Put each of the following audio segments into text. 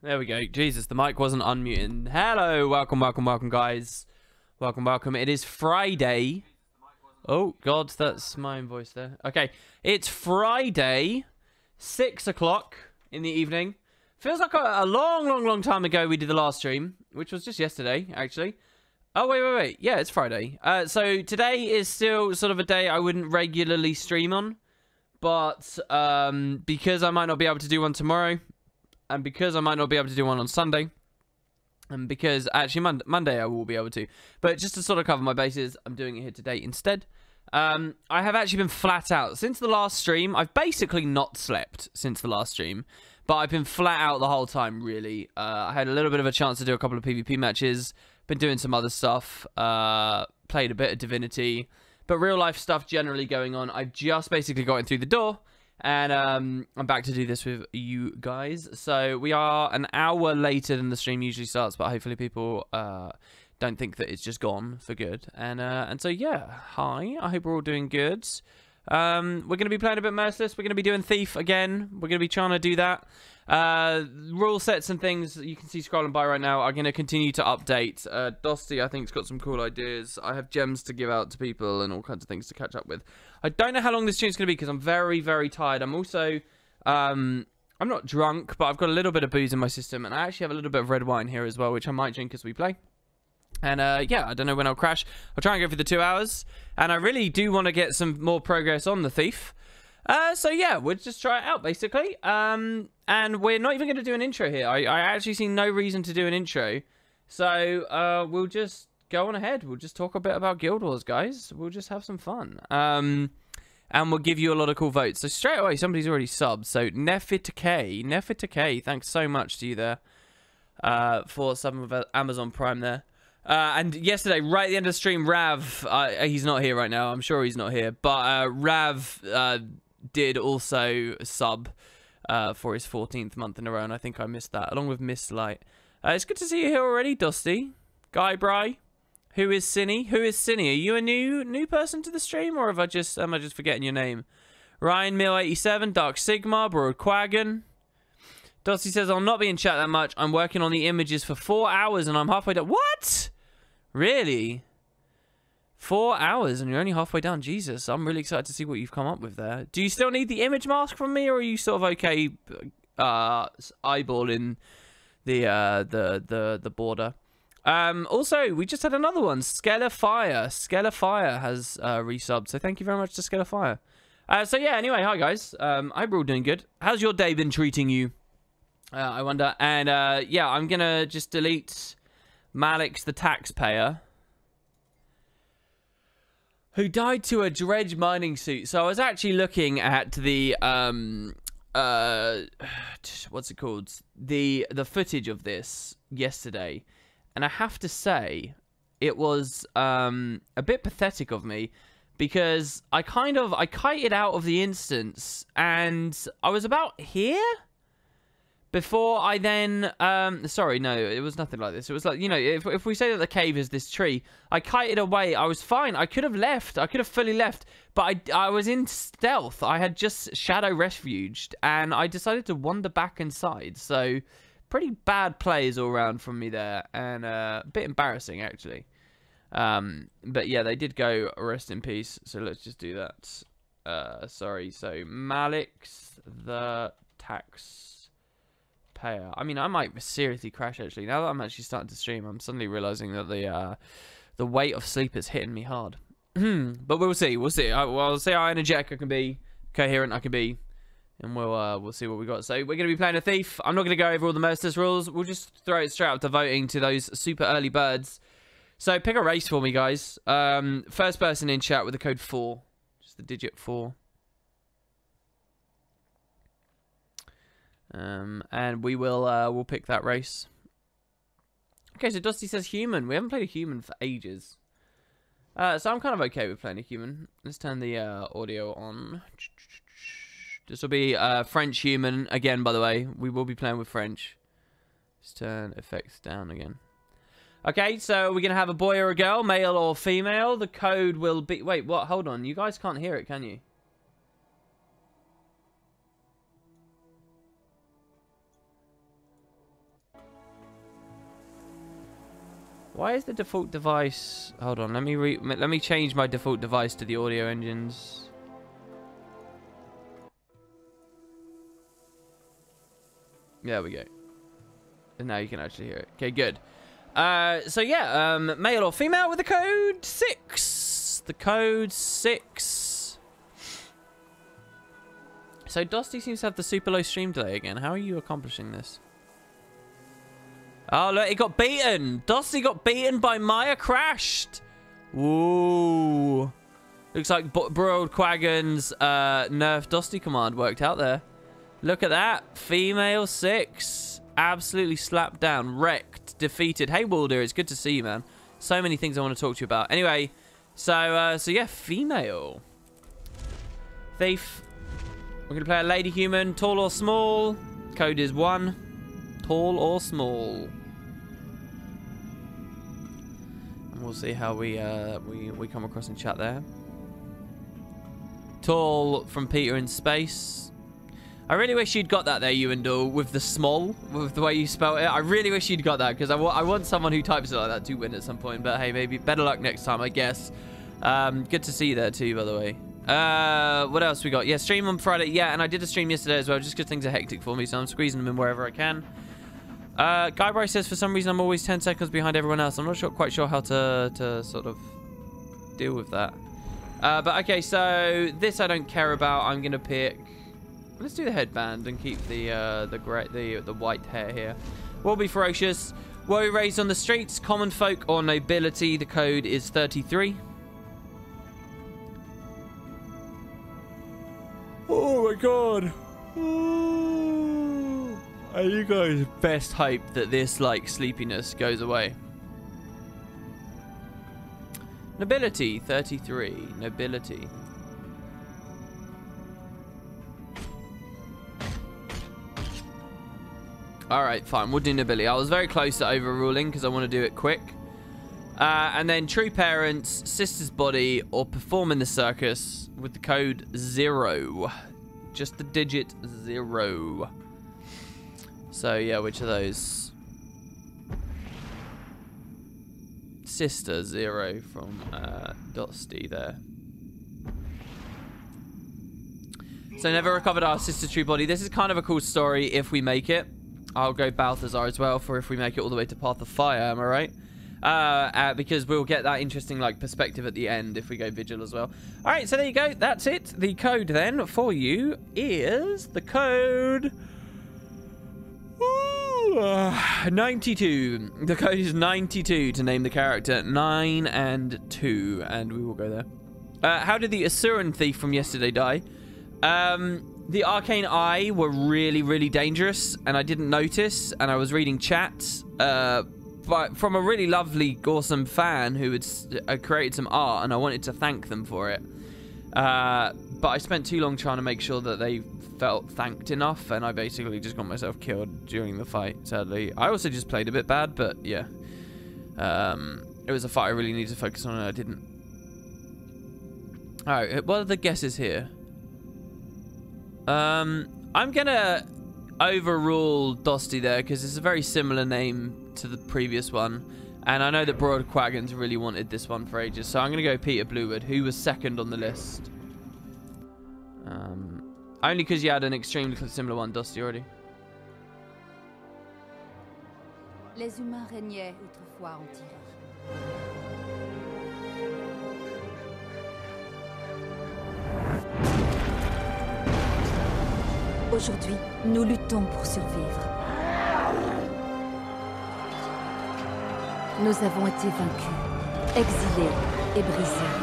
There we go. Jesus, the mic wasn't unmuted. Hello, welcome, guys. Welcome. It is Friday. Oh, God, that's my own voice there. Okay, it's Friday, 6 o'clock in the evening. Feels like a long time ago we did the last stream, which was just yesterday, actually. Oh, wait. Yeah, it's Friday. So today is still sort of a day I wouldn't regularly stream on. But because I might not be able to do one tomorrow, and because I might not be able to do one on Sunday, and because actually Monday I will be able to, but just to sort of cover my bases, I'm doing it here today instead. I have actually been flat out since the last stream. I've basically not slept since the last stream, but I've been flat out the whole time, really. I had a little bit of a chance to do a couple of PvP matches, been doing some other stuff, played a bit of Divinity, but real life stuff generally going on. I've just basically gotten through the door, and I'm back to do this with you guys. So we are an hour later than the stream usually starts, but hopefully people don't think that it's just gone for good. And so yeah, hi. I hope we're all doing good. We're going to be playing a bit Merciless. We're going to be doing Thief again. We're going to be trying to do that. Rule sets and things you can see scrolling by right now are going to continue to update. Dosty, I think, has got some cool ideas. I have gems to give out to people and all kinds of things to catch up with. I don't know how long this stream's going to be because I'm very tired. I'm also, I'm not drunk, but I've got a little bit of booze in my system, and I actually have a little bit of red wine here as well, which I might drink as we play. And yeah, I don't know when I'll crash. I'll try and go for the 2 hours, and I really do want to get some more progress on the Thief. So yeah, we'll just try it out, basically. And we're not even going to do an intro here. I actually see no reason to do an intro. So we'll just go on ahead. We'll just talk a bit about Guild Wars, guys. We'll just have some fun. And we'll give you a lot of cool votes. So straight away, somebody's already subbed. So Nefitakay, thanks so much to you there for subbing with Amazon Prime there. And yesterday, right at the end of the stream, Rav, he's not here right now. I'm sure he's not here. But Rav did also sub for his 14th month in a row, and I think I missed that, along with Miss Light. It's good to see you here already, Dusty. Guy Bry. Who is Cinny? Are you a new person to the stream, or am I just forgetting your name? Ryan Mill 87, Dark Sigma, Bro Quaggan. Dusty says, I'll not be in chat that much. I'm working on the images for 4 hours, and I'm halfway done. What? Really? 4 hours and you're only halfway done. Jesus, I'm really excited to see what you've come up with there. Do you still need the image mask from me, or are you sort of okay eyeballing the border? Also, we just had another one. Skeller Fire has resubbed, so thank you very much to Skeller Fire. So yeah, anyway, hi guys. I hope we're all doing good. How's your day been treating you? I wonder. And yeah, I'm gonna just delete Malik's the taxpayer, who died to a dredge mining suit. So I was actually looking at the what's it called? The footage of this yesterday, and I have to say it was a bit pathetic of me, because I kited out of the instance, and I was about here before I then, sorry, no, it was nothing like this. It was like, you know, if we say that the cave is this tree, I kited away. I was fine. I could have left. I could have fully left. But I was in stealth. I had just shadow refuged, and I decided to wander back inside. So, pretty bad plays all around from me there, and a bit embarrassing, actually. But yeah, they did go rest in peace. So, let's just do that. Sorry. So, Malik's the tax payer. I mean, I might seriously crash, actually. Now that I'm actually starting to stream, I'm suddenly realizing that the weight of sleep is hitting me hard. But we'll see. We'll see how energetic I can be, coherent I can be, and we'll see what we got. So we're going to be playing a Thief. I'm not going to go over all the Merciless rules. We'll just throw it straight up to voting to those super early birds. So pick a race for me, guys. First person in chat with the code 4. Just the digit 4. And we will we'll pick that race. Okay, so Dusty says human. We haven't played a human for ages. So I'm kind of okay with playing a human. Let's turn the audio on. This will be French human again, by the way. We will be playing with French. Let's turn effects down again. Okay, so we're going to have a boy or a girl, male or female. The code will be... Wait, what? Hold on. You guys can't hear it, can you? Why is the default device... Hold on, let me change my default device to the audio engines. There we go. And now you can actually hear it. Okay, good. So yeah, male or female with the code 6. The code 6. So Dusty seems to have the super low stream delay again. How are you accomplishing this? Oh, look, it got beaten. Dusty got beaten by Maya Crashed. Woo. Looks like Broiled Quaggan's nerf Dusty command worked out there. Look at that. Female 6. Absolutely slapped down. Wrecked. Defeated. Hey, Wilder, it's good to see you, man. So many things I want to talk to you about. Anyway, so yeah, female. Thief. We're going to play a lady human. Tall or small. Code is 1. Tall or small. And we'll see how we come across in chat there. Tall from Peter in Space. I really wish you'd got that there, Ewendell, with the small, with the way you spelled it. I really wish you'd got that, because I want someone who types it like that to win at some point. But hey, maybe better luck next time, I guess. Good to see you there too, by the way. What else we got? Yeah, stream on Friday. Yeah, and I did a stream yesterday as well, just because things are hectic for me, so I'm squeezing them in wherever I can. Guy Bryce says, for some reason, I'm always 10 seconds behind everyone else. I'm not quite sure how to sort of deal with that. But okay, so this I don't care about. I'm gonna pick. Let's do the headband and keep the white hair here. Will be ferocious. Will be raised on the streets. Common folk or nobility. The code is 33. Oh my god. Oh. Are you guys best hope that this like sleepiness goes away? Nobility 33. Nobility. Alright, fine. We'll do nobility. I was very close to overruling because I want to do it quick. And then true parents, sister's body, or perform in the circus with the code 0. Just the digit 0. So, yeah, which of those? Sister 0 from Dusty there. So, never recovered our sister's true body. This is kind of a cool story if we make it. I'll go Balthazar as well for if we make it all the way to Path of Fire, am I right? Because we'll get that interesting like perspective at the end if we go Vigil as well. Alright, so there you go. That's it. The code then for you is the code 92. The code is 92 to name the character. 9 and 2. And we will go there. How did the Asuran thief from yesterday die? The Arcane Eye were really, really dangerous, and I didn't notice, and I was reading chat, but from a really lovely, awesome fan who had created some art, and I wanted to thank them for it. But I spent too long trying to make sure that they felt thanked enough, and I basically just got myself killed during the fight, sadly. I also just played a bit bad, but yeah. It was a fight I really needed to focus on, and I didn't. Alright, what are the guesses here? I'm gonna overrule Dusty there because it's a very similar name to the previous one, and I know that Broad Quaggins really wanted this one for ages, so I'm gonna go Peter Bluewood, who was second on the list. Only because you had an extremely similar one, Dusty, already. Les humains régnaient autrefois en Tyrie. Aujourd'hui, nous luttons pour survivre. Nous avons été vaincus, exilés et brisés.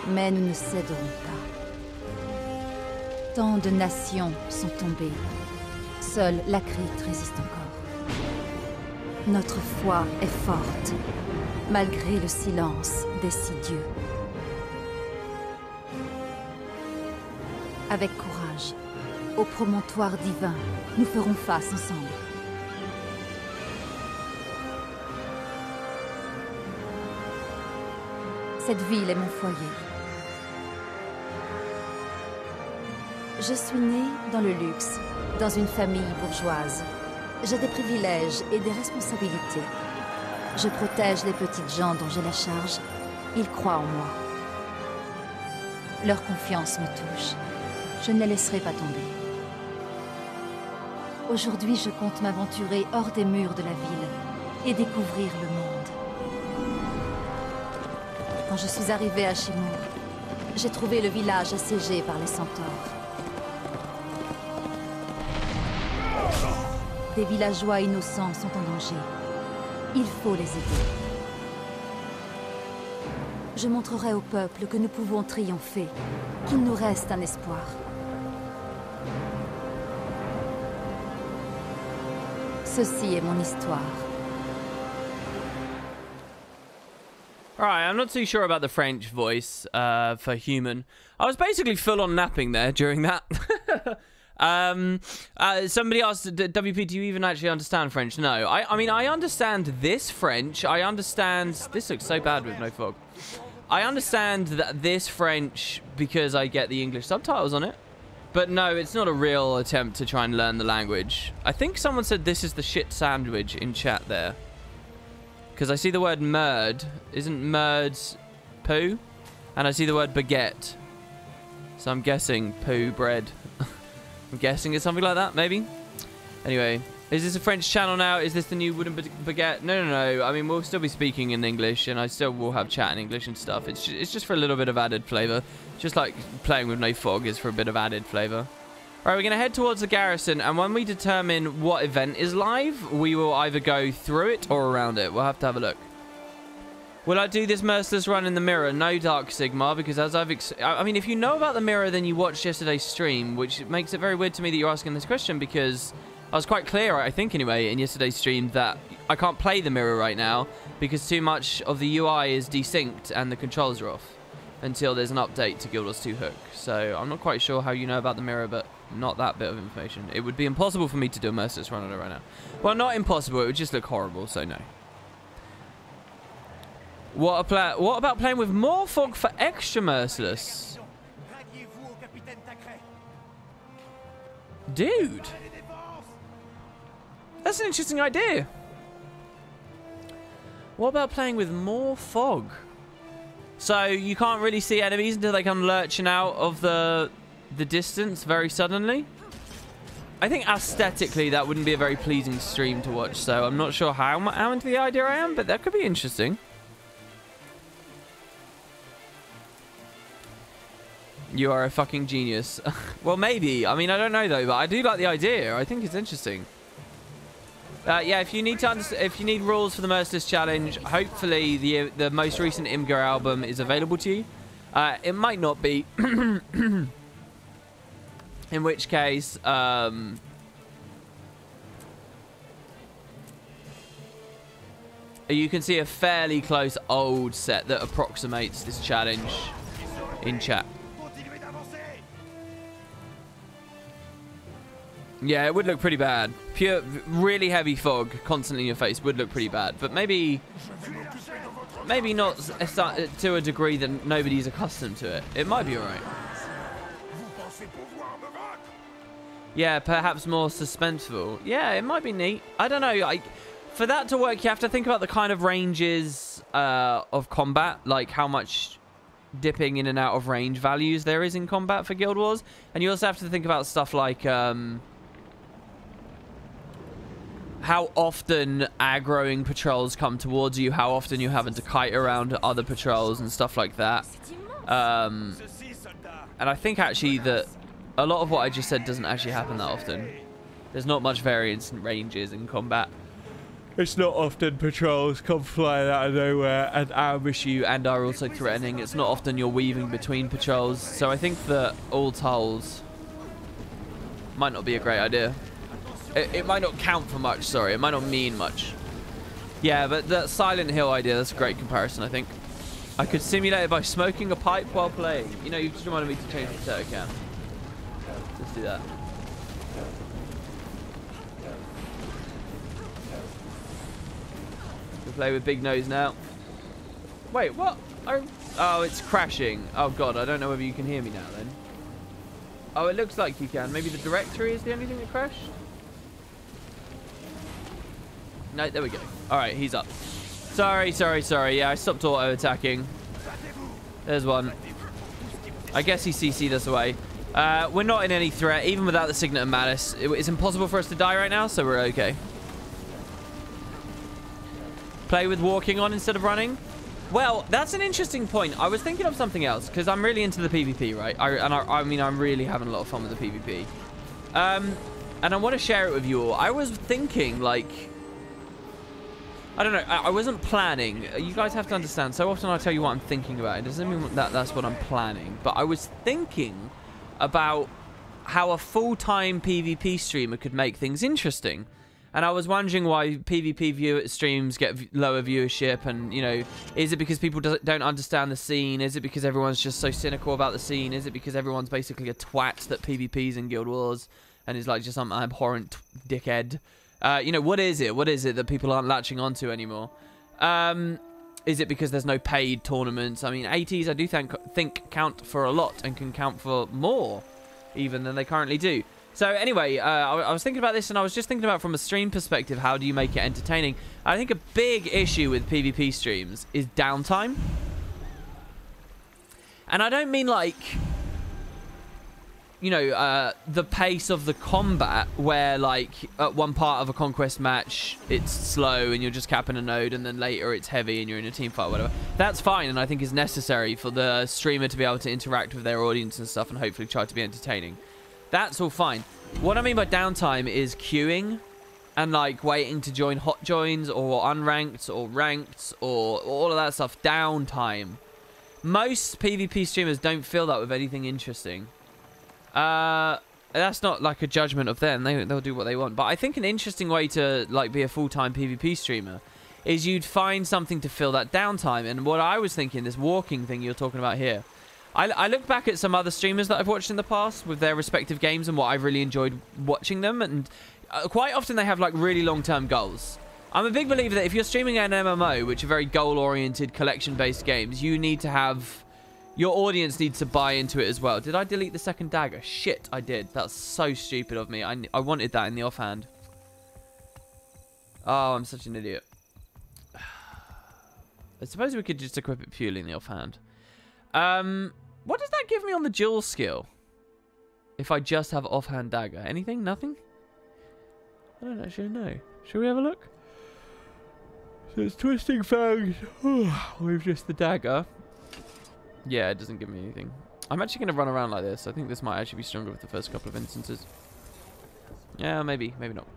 Mais nous ne céderons pas. Tant de nations sont tombées. Seule la Crite résiste encore. Notre foi est forte, malgré le silence des 6 dieux. Avec courage, au promontoire divin, nous ferons face ensemble. Cette ville est mon foyer. Je suis née dans le luxe, dans une famille bourgeoise. J'ai des privilèges et des responsabilités. Je protège les petites gens dont j'ai la charge. Ils croient en moi. Leur confiance me touche. Je ne les laisserai pas tomber. Aujourd'hui, je compte m'aventurer hors des murs de la ville et découvrir le monde. Quand je suis arrivée à Shimur, j'ai trouvé le village assiégé par les centaures. Des villageois innocents sont en danger. Il faut les aider. Je montrerai au peuple que nous pouvons triompher, qu'il nous reste un espoir. Ceci est mon histoire. Alright, I'm not too sure about the French voice for human. I was basically full on napping there during that. Somebody asked, WP, do you even actually understand French? No. I mean, I understand this French. I understand... This looks so bad with no fog. I understand that this French because I get the English subtitles on it. But no, it's not a real attempt to try and learn the language. I think someone said this is the shit sandwich in chat there. Because I see the word merd. Isn't merd poo? And I see the word baguette. So I'm guessing poo bread. I'm guessing it's something like that, maybe? Anyway, is this a French channel now? Is this the new wooden baguette? No. I mean, we'll still be speaking in English, and I still will have chat in English and stuff. It's just for a little bit of added flavour. Just like playing with no fog is for a bit of added flavour. Alright, we're going to head towards the garrison, and when we determine what event is live, we will either go through it or around it. We'll have to have a look. Will I do this Merciless run in the mirror? No, Dark Sigmar, because as I mean, if you know about the mirror, then you watched yesterday's stream, which makes it very weird to me that you're asking this question, because I was quite clear, I think anyway, in yesterday's stream that I can't play the mirror right now because too much of the UI is desynced and the controls are off until there's an update to Guild Wars 2 Hook. So I'm not quite sure how you know about the mirror, but not that bit of information. It would be impossible for me to do a Merciless run on it right now. Well, not impossible, it would just look horrible, so no. What about playing with more fog for extra Merciless? Dude! That's an interesting idea. What about playing with more fog? So you can't really see enemies until they come lurching out of the distance very suddenly? I think aesthetically that wouldn't be a very pleasing stream to watch, so I'm not sure how into the idea I am, but that could be interesting. You are a fucking genius. Well, maybe. I mean, I don't know though, but I do like the idea. I think it's interesting. Yeah, if you need rules for the Merciless challenge, hopefully the most recent Imgur album is available to you. It might not be. In which case, you can see a fairly close old set that approximates this challenge in chat. Yeah, it would look pretty bad. Pure, really heavy fog constantly in your face would look pretty bad. But maybe not to a degree that nobody's accustomed to it. It might be alright. Yeah, perhaps more suspenseful. Yeah, it might be neat. I don't know. For that to work, you have to think about the kind of ranges of combat. Like how much dipping in and out of range values there is in combat for Guild Wars. And you also have to think about stuff like... how often aggroing patrols come towards you, how often you're having to kite around other patrols and stuff like that. And I think actually that a lot of what I just said doesn't actually happen that often. There's not much variance in ranges in combat. It's not often patrols come flying out of nowhere and ambush you and are also threatening. It's not often you're weaving between patrols. So I think that all told might not be a great idea. It might not count for much, sorry. It might not mean much. Yeah, but that Silent Hill idea, that's a great comparison, I think. I could simulate it by smoking a pipe while playing. You know, you just reminded me to change the potato can. Let's do that. We play with Big Nose now. Wait, what? Oh, it's crashing. Oh, God, I don't know whether you can hear me now, then. Oh, it looks like you can. Maybe the directory is the only thing that crashed? No, there we go. All right, he's up. Sorry. Yeah, I stopped auto-attacking. There's one. I guess he CC'd us away. We're not in any threat, even without the Signet of Malice. It's impossible for us to die right now, so we're okay. Play with walking on instead of running? Well, that's an interesting point. I was thinking of something else, because I'm really into the PvP, right? I mean, I'm really having a lot of fun with the PvP. And I want to share it with you all. I was thinking, like... I don't know. I wasn't planning. You guys have to understand. So often I tell you what I'm thinking about. It doesn't mean that that's what I'm planning. But I was thinking about how a full-time PvP streamer could make things interesting. And I was wondering why PvP streams get lower viewership. And, you know, is it because people don't understand the scene? Is it because everyone's just so cynical about the scene? Is it because everyone's basically a twat that PvP's in Guild Wars and is like just some abhorrent dickhead? You know, what is it? What is it that people aren't latching onto anymore? Is it because there's no paid tournaments? I mean, ATs I do think count for a lot and can count for more even than they currently do. So anyway, I was thinking about this, and I was just thinking about from a stream perspective, how do you make it entertaining? I think a big issue with PvP streams is downtime. And I don't mean like... you know, the pace of the combat where, like, at one part of a conquest match, it's slow and you're just capping a node, and then later it's heavy and you're in a team fight or whatever. That's fine, and I think is necessary for the streamer to be able to interact with their audience and stuff and hopefully try to be entertaining. That's all fine. What I mean by downtime is queuing and, like, waiting to join hot joins or unranked or ranked or all of that stuff. Downtime. Most PvP streamers don't feel that with anything interesting. That's not like a judgment of them. They'll do what they want. But I think an interesting way to like be a full-time PvP streamer is you'd find something to fill that downtime. And what I was thinking, this walking thing you're talking about here, I look back at some other streamers that I've watched in the past with their respective games and what I've really enjoyed watching them. And quite often they have like really long-term goals. I'm a big believer that if you're streaming an MMO, which are very goal-oriented, collection-based games, you need to have... your audience needs to buy into it as well. Did I delete the second dagger? Shit, I did. That's so stupid of me. I wanted that in the offhand. Oh, I'm such an idiot. I suppose we could just equip it purely in the offhand. What does that give me on the duel skill? If I just have offhand dagger. Anything? Nothing? I don't actually know. Shall we have a look? So it's twisting fangs with just the dagger. Yeah, it doesn't give me anything. I'm actually going to run around like this. I think this might actually be stronger with the first couple of instances. Yeah, maybe. Maybe not.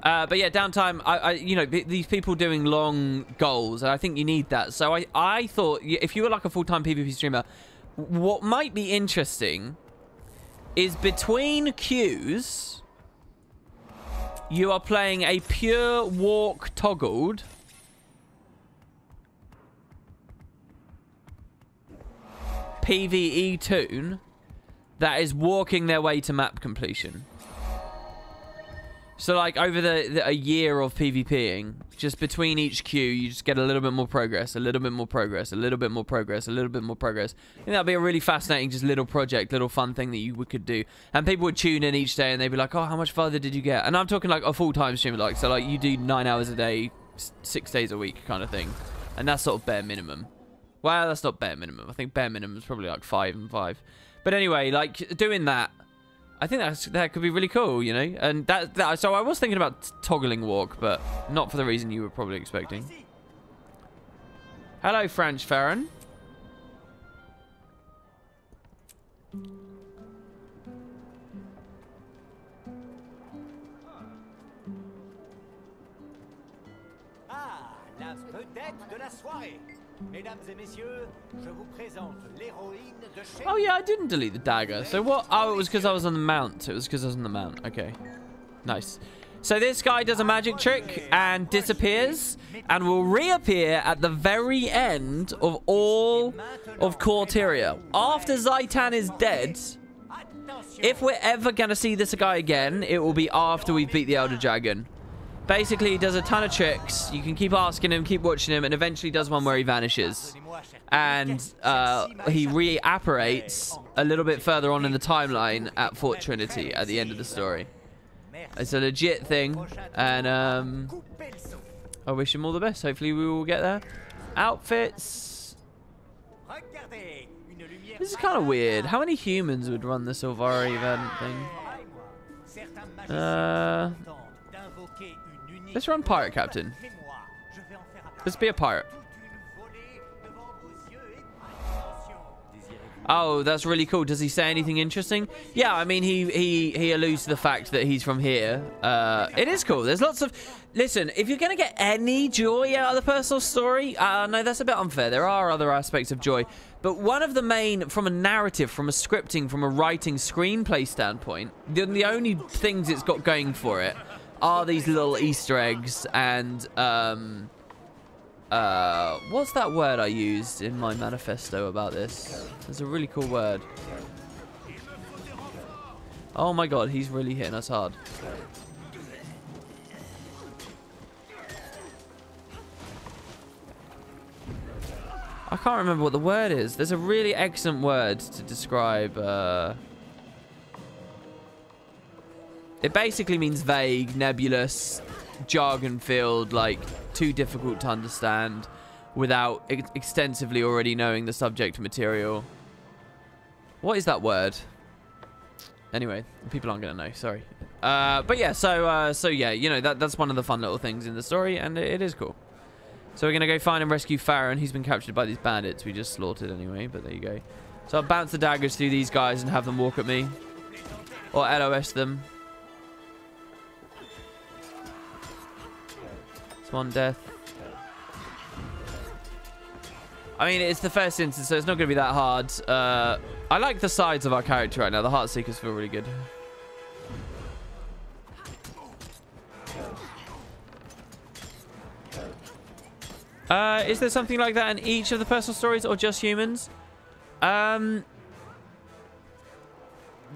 But yeah, downtime. You know, these people doing long goals, and I think you need that. So I thought, if you were like a full-time PvP streamer, what might be interesting is between queues, you are playing a pure walk toggled PvE toon that is walking their way to map completion. So like over a year of PvPing, just between each queue, you just get a little bit more progress, a little bit more progress, a little bit more progress, a little bit more progress. I think that'd be a really fascinating, just little project, little fun thing that you could do. And people would tune in each day and they'd be like, oh, how much further did you get? And I'm talking like a full-time streamer, like, so like you do 9 hours a day, 6 days a week kind of thing. And that's sort of bare minimum. Well, that's not bare minimum. I think bare minimum is probably like 5 and 5. But anyway, like doing that, I think that could be really cool, you know? And so I was thinking about toggling walk, but not for the reason you were probably expecting. Hello, French Farron. Ah, la vedette de la soirée. Mesdames et messieurs, je vous présente l'héroïne de chez... Oh yeah, I didn't delete the dagger. So what? Oh, it was because I was on the mount. It was because I was on the mount. Okay. Nice. So this guy does a magic trick and disappears and will reappear at the very end of all of Corteria. After Zaitan is dead, if we're ever going to see this guy again, it will be after we beat the Elder Dragon. Basically, he does a ton of tricks. You can keep asking him, keep watching him, and eventually does one where he vanishes. And he reapparates a little bit further on in the timeline at Fort Trinity at the end of the story. It's a legit thing. And, I wish him all the best. Hopefully we will get there. Outfits. This is kind of weird. How many humans would run the Sylvari event thing? Let's run Pirate Captain. Let's be a pirate. Oh, that's really cool. Does he say anything interesting? Yeah, I mean, he alludes to the fact that he's from here. It is cool. There's lots of... Listen, if you're going to get any joy out of the personal story... no, that's a bit unfair. There are other aspects of joy. But one of the main... From a narrative, from a scripting, from a writing screenplay standpoint, the only things it's got going for it are these little Easter eggs and... what's that word I used in my manifesto about this? There's a really cool word. Oh my god, he's really hitting us hard. I can't remember what the word is. There's a really excellent word to describe, it basically means vague, nebulous, jargon-filled, like, too difficult to understand without extensively already knowing the subject material. What is that word? Anyway, people aren't going to know, sorry. But yeah, so yeah, you know, that's one of the fun little things in the story, and it is cool. So we're going to go find and rescue Farron. He's been captured by these bandits we just slaughtered anyway, but there you go. So I'll bounce the daggers through these guys and have them walk at me. Or LOS them. It's one death. I mean, it's the first instance, so it's not going to be that hard. I like the sides of our character right now. The Heartseekers feel really good. Is there something like that in each of the personal stories or just humans?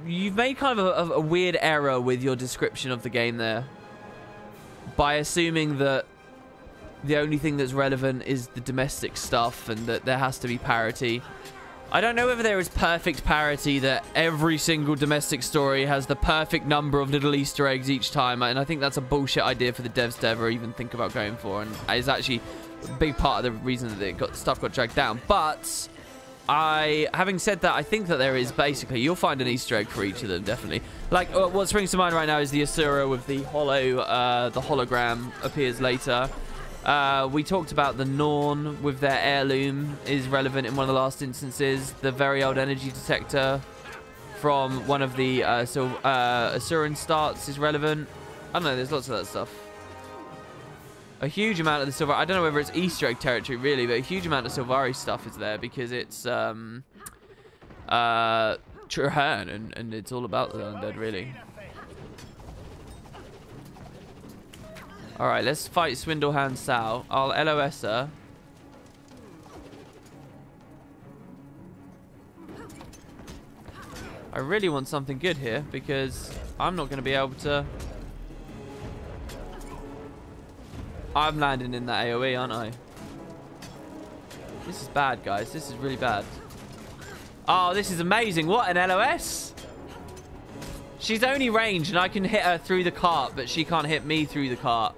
You've made kind of a weird error with your description of the game there. By assuming that the only thing that's relevant is the domestic stuff and that there has to be parity. I don't know whether there is perfect parity that every single domestic story has the perfect number of little Easter eggs each time, and I think that's a bullshit idea for the devs to ever even think about going for, and is actually a big part of the reason that stuff got dragged down. But having said that, I think that there is basically, you'll find an Easter egg for each of them, definitely. Like, what springs to mind right now is the Asura with the hologram appears later. We talked about the Norn with their heirloom is relevant in one of the last instances. The very old energy detector from one of the Asuran starts is relevant. I don't know, there's lots of that stuff. A huge amount of the Sylvari, I don't know whether it's Easter egg territory really, but a huge amount of Sylvari stuff is there because it's Trahan and it's all about the undead really. Alright, let's fight Swindlehand Sal. I'll LOS her. I really want something good here because I'm not going to be able to... I'm landing in that AoE, aren't I? This is bad, guys. This is really bad. Oh, this is amazing. What, an LOS? She's only ranged and I can hit her through the cart, but she can't hit me through the cart.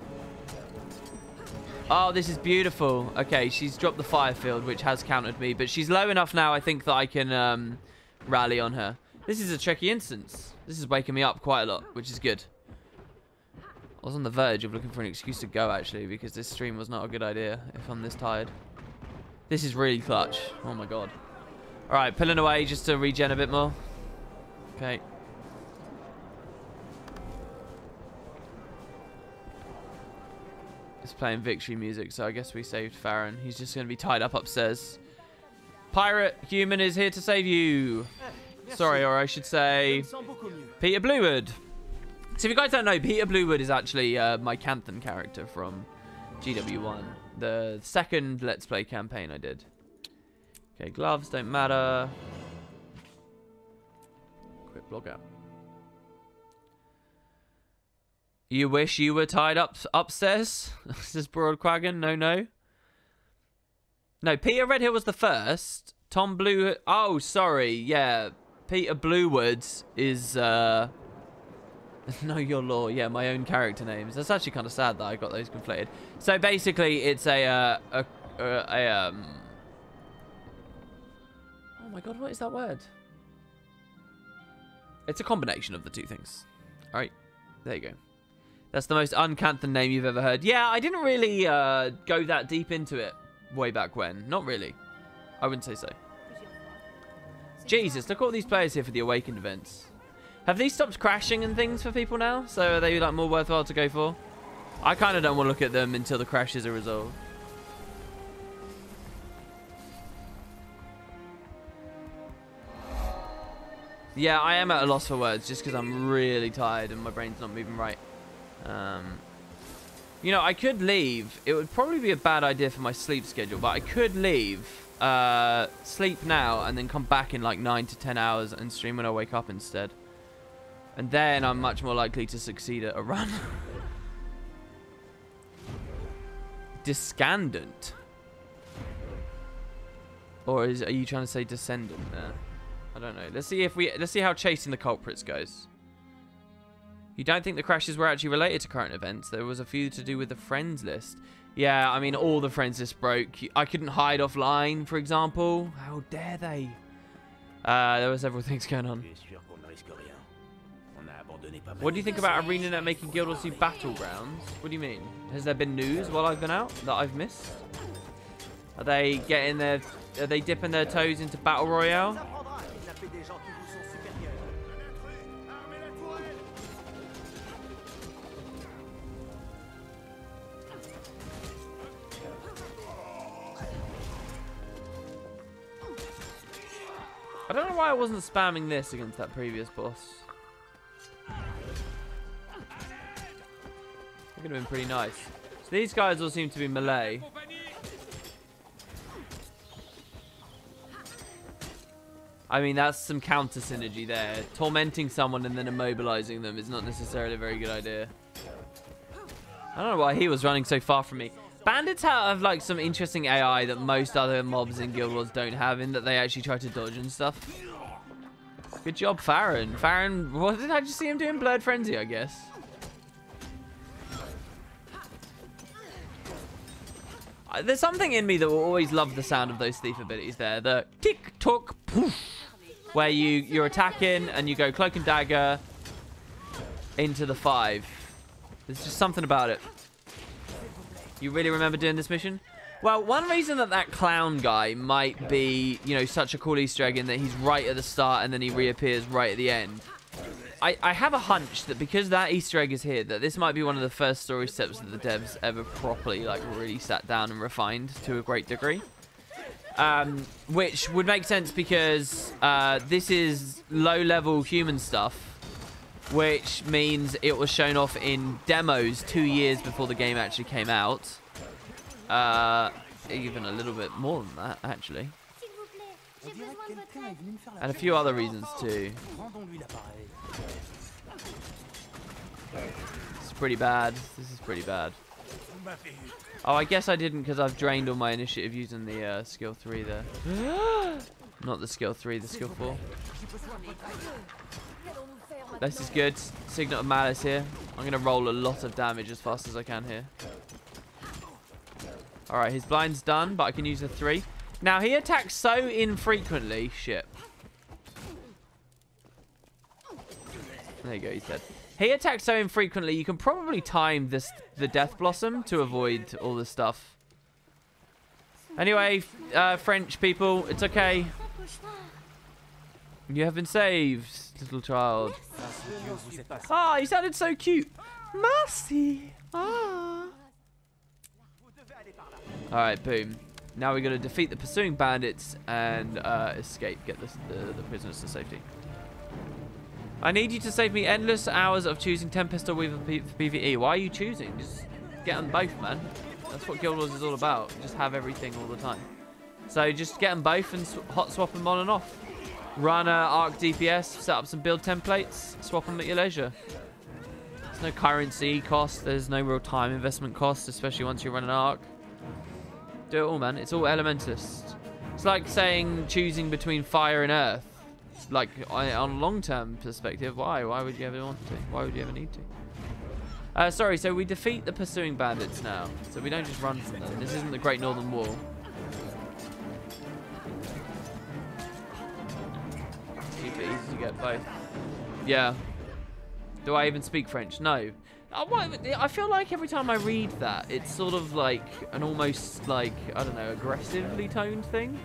Oh, this is beautiful. Okay, she's dropped the fire field, which has countered me, but she's low enough now, I think, that I can rally on her. This is a tricky instance. This is waking me up quite a lot, which is good. I was on the verge of looking for an excuse to go, actually, because this stream was not a good idea if I'm this tired. This is really clutch. Oh, my God. All right, pulling away just to regen a bit more. Okay. It's playing victory music, so I guess we saved Farron. He's just going to be tied up upstairs. Pirate human is here to save you. Sorry, or I should say Peter Bluewood. So if you guys don't know, Peter Bluewood is actually my Canthan character from GW1. The second Let's Play campaign I did. Okay, gloves don't matter. Quick log out. You wish you were tied up upstairs? Says Broadquagan. No, no. No, Peter Redhill was the first. Tom Blue... Oh, sorry. Yeah. Peter Bluewood is... Know your lore. Yeah, my own character names. That's actually kind of sad that I got those conflated. So basically, it's oh my god, what is that word? It's a combination of the two things. All right, there you go. That's the most uncanthan name you've ever heard. Yeah, I didn't really go that deep into it way back when. Not really. I wouldn't say so. Jesus, look at all these players here for the Awakened events. Have these stopped crashing and things for people now? So are they like more worthwhile to go for? I kind of don't want to look at them until the crashes are resolved. Yeah, I am at a loss for words just because I'm really tired and my brain's not moving right. You know, I could leave. It would probably be a bad idea for my sleep schedule, but I could leave, sleep now, and then come back in like 9 to 10 hours and stream when I wake up instead. And then I'm much more likely to succeed at a run. Descendant. Or are you trying to say descendant there? I don't know. Let's see how chasing the culprits goes. You don't think the crashes were actually related to current events? There was a few to do with the friends list. Yeah, I mean, all the friends list broke. I couldn't hide offline, for example. How dare they? There were several things going on. What do you think about ArenaNet making Guild Wars 2 Battlegrounds? What do you mean? Has there been news while I've been out that I've missed? Are they dipping their toes into Battle Royale? I don't know why I wasn't spamming this against that previous boss. It would have been pretty nice. So these guys all seem to be melee. I mean, that's some counter synergy there. Tormenting someone and then immobilizing them is not necessarily a very good idea. I don't know why he was running so far from me. Bandits have like some interesting AI that most other mobs in Guild Wars don't have, in that they actually try to dodge and stuff. Good job, Farron. Farron, what did I just see him doing? Blurred Frenzy, I guess. There's something in me that will always love the sound of those thief abilities there. The tick, tock, poof. Where you're attacking and you go cloak and dagger into the 5. There's just something about it. You really remember doing this mission? Well, one reason that clown guy might be, you know, such a cool Easter egg in that he's right at the start and then he reappears right at the end. I have a hunch that because that Easter egg is here, that this might be one of the first story steps that the devs ever properly, like, really sat down and refined to a great degree. Which would make sense because this is low-level human stuff, which means it was shown off in demos 2 years before the game actually came out. Even a little bit more than that, actually. And a few other reasons, too. It's pretty bad. This is pretty bad. Oh, I guess I didn't because I've drained all my initiative using the skill 3 there. Not the skill 3, the skill 4. This is good. Signet of Malice here. I'm going to roll a lot of damage as fast as I can here. Alright, his blind's done, but I can use the 3. Now, he attacks so infrequently. Shit. There you go, he's dead. He attacks so infrequently, you can probably time the Death Blossom to avoid all this stuff. Anyway, French people, it's okay. You have been saved, little child. Ah, he sounded so cute. Mercy. Ah. Alright, boom. Now we got to defeat the pursuing bandits and escape, get the prisoners to safety. I need you to save me endless hours of choosing Tempest or Weaver for PvE. Why are you choosing? Just get them both, man. That's what Guild Wars is all about. Just have everything all the time. So just get them both and hot swap them on and off. Run Arc DPS, set up some build templates, swap them at your leisure. There's no currency cost. There's no real time investment cost, especially once you run an Arc. Do it all, man. It's all Elementalist. It's like saying choosing between fire and earth. like on a long-term perspective, why? Why would you ever want to? Why would you ever need to? Sorry, so we defeat the pursuing bandits now. So we don't just run from them. This isn't the Great Northern Wall. Keep it easy to get both. Yeah. Do I even speak French? No. I feel like every time I read that, it's sort of like an almost like, I don't know, aggressively toned thing.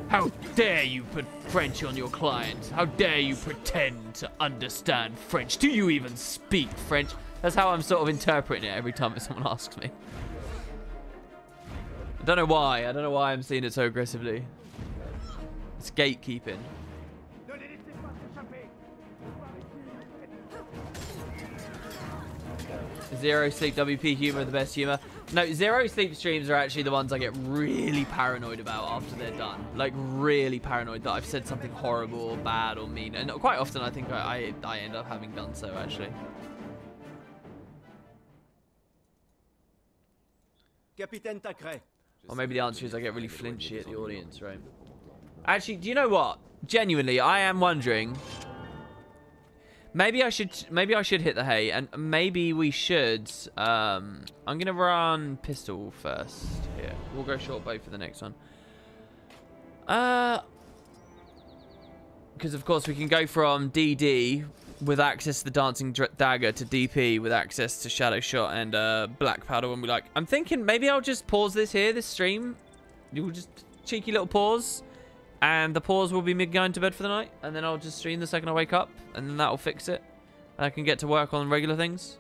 How dare you put French on your client? How dare you pretend to understand French? Do you even speak French? That's how I'm sort of interpreting it every time someone asks me. I don't know why. I don't know why I'm seeing it so aggressively. It's gatekeeping. Zero Sleep WP humor, the best humor. No, Zero Sleep streams are actually the ones I get really paranoid about after they're done. Like, really paranoid that I've said something horrible or bad or mean. And quite often I think I end up having done so, actually. Capitaine Tacret. Or maybe the answer is I get really flinchy at the audience, right? Actually, do you know what? Genuinely, I am wondering... Maybe I should hit the hay, and maybe we should. I'm gonna run pistol first. Here, we'll go short bow for the next one. Because of course we can go from DD with access to the dancing dagger to DP with access to shadow shot and black powder when we like. I'm thinking maybe I'll just pause this here, this stream. You'll just cheeky little pause. And the pause will be me going to bed for the night. And then I'll just stream the second I wake up. And then that'll fix it. And I can get to work on regular things.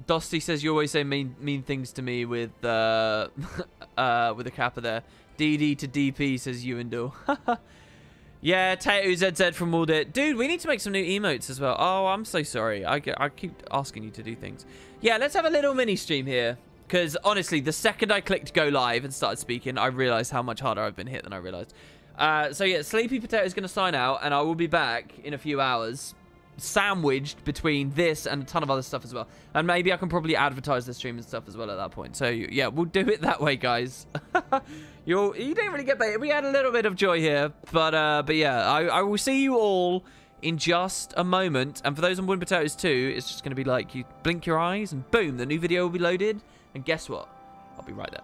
Dosty says you always say mean things to me with a kappa there. DD to DP says you and do. Yeah, Tato ZZ from Waldit. Dude, we need to make some new emotes as well. Oh, I'm so sorry. I keep asking you to do things. Yeah, let's have a little mini stream here. Because, honestly, the second I clicked go live and started speaking, I realized how much harder I've been hit than I realized. So, yeah, Sleepy Potato is going to sign out, and I will be back in a few hours, sandwiched between this and a ton of other stuff as well. And maybe I can probably advertise the stream and stuff as well at that point. So, yeah, we'll do it that way, guys. You didn't really get baited. We had a little bit of joy here. But yeah, I will see you all in just a moment. And for those on Wooden Potatoes too, it's just going to be like you blink your eyes and boom, the new video will be loaded. And guess what? I'll be right there.